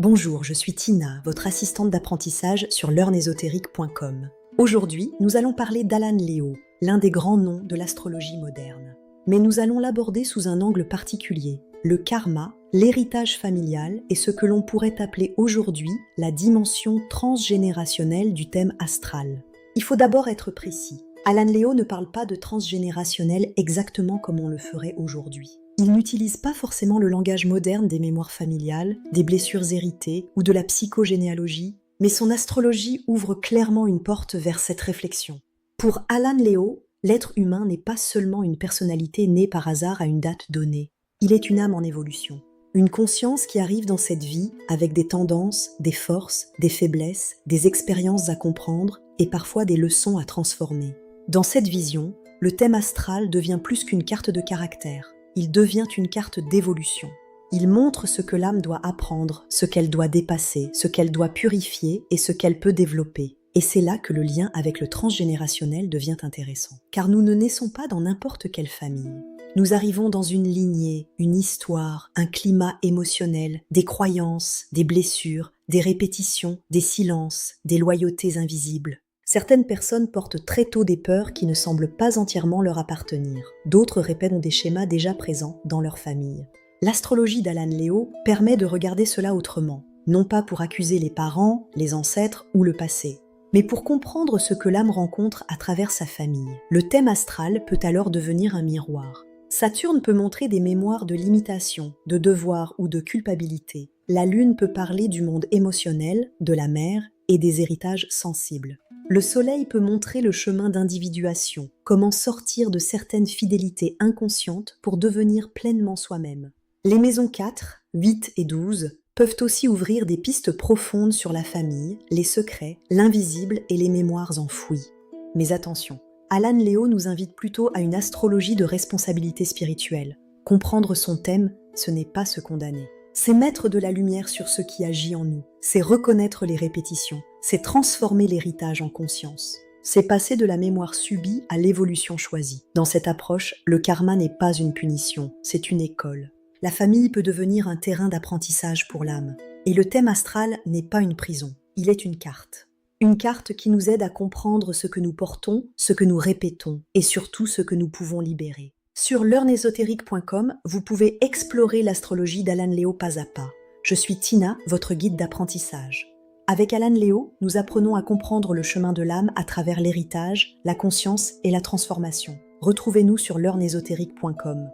Bonjour, je suis Tina, votre assistante d'apprentissage sur learnesotérique.com. Aujourd'hui, nous allons parler d'Alan Leo, l'un des grands noms de l'astrologie moderne. Mais nous allons l'aborder sous un angle particulier, le karma, l'héritage familial et ce que l'on pourrait appeler aujourd'hui la dimension transgénérationnelle du thème astral. Il faut d'abord être précis. Alan Leo ne parle pas de transgénérationnel exactement comme on le ferait aujourd'hui. Il n'utilise pas forcément le langage moderne des mémoires familiales, des blessures héritées ou de la psychogénéalogie, mais son astrologie ouvre clairement une porte vers cette réflexion. Pour Alan Leo, l'être humain n'est pas seulement une personnalité née par hasard à une date donnée. Il est une âme en évolution. Une conscience qui arrive dans cette vie avec des tendances, des forces, des faiblesses, des expériences à comprendre et parfois des leçons à transformer. Dans cette vision, le thème astral devient plus qu'une carte de caractère. Il devient une carte d'évolution. Il montre ce que l'âme doit apprendre, ce qu'elle doit dépasser, ce qu'elle doit purifier et ce qu'elle peut développer. Et c'est là que le lien avec le transgénérationnel devient intéressant. Car nous ne naissons pas dans n'importe quelle famille. Nous arrivons dans une lignée, une histoire, un climat émotionnel, des croyances, des blessures, des répétitions, des silences, des loyautés invisibles. Certaines personnes portent très tôt des peurs qui ne semblent pas entièrement leur appartenir. D'autres répètent des schémas déjà présents dans leur famille. L'astrologie d'Alan Leo permet de regarder cela autrement, non pas pour accuser les parents, les ancêtres ou le passé, mais pour comprendre ce que l'âme rencontre à travers sa famille. Le thème astral peut alors devenir un miroir. Saturne peut montrer des mémoires de limitation, de devoir ou de culpabilité. La Lune peut parler du monde émotionnel, de la mère et des héritages sensibles. Le Soleil peut montrer le chemin d'individuation, comment sortir de certaines fidélités inconscientes pour devenir pleinement soi-même. Les maisons 4, 8 et 12 peuvent aussi ouvrir des pistes profondes sur la famille, les secrets, l'invisible et les mémoires enfouies. Mais attention, Alan Leo nous invite plutôt à une astrologie de responsabilité spirituelle. Comprendre son thème, ce n'est pas se condamner. C'est mettre de la lumière sur ce qui agit en nous, c'est reconnaître les répétitions, c'est transformer l'héritage en conscience. C'est passer de la mémoire subie à l'évolution choisie. Dans cette approche, le karma n'est pas une punition, c'est une école. La famille peut devenir un terrain d'apprentissage pour l'âme. Et le thème astral n'est pas une prison, il est une carte. Une carte qui nous aide à comprendre ce que nous portons, ce que nous répétons, et surtout ce que nous pouvons libérer. Sur learnesotérique.com, vous pouvez explorer l'astrologie d'Alan Leo pas à pas. Je suis Tina, votre guide d'apprentissage. Avec Alan Leo, nous apprenons à comprendre le chemin de l'âme à travers l'héritage, la conscience et la transformation. Retrouvez-nous sur learnesotérique.com.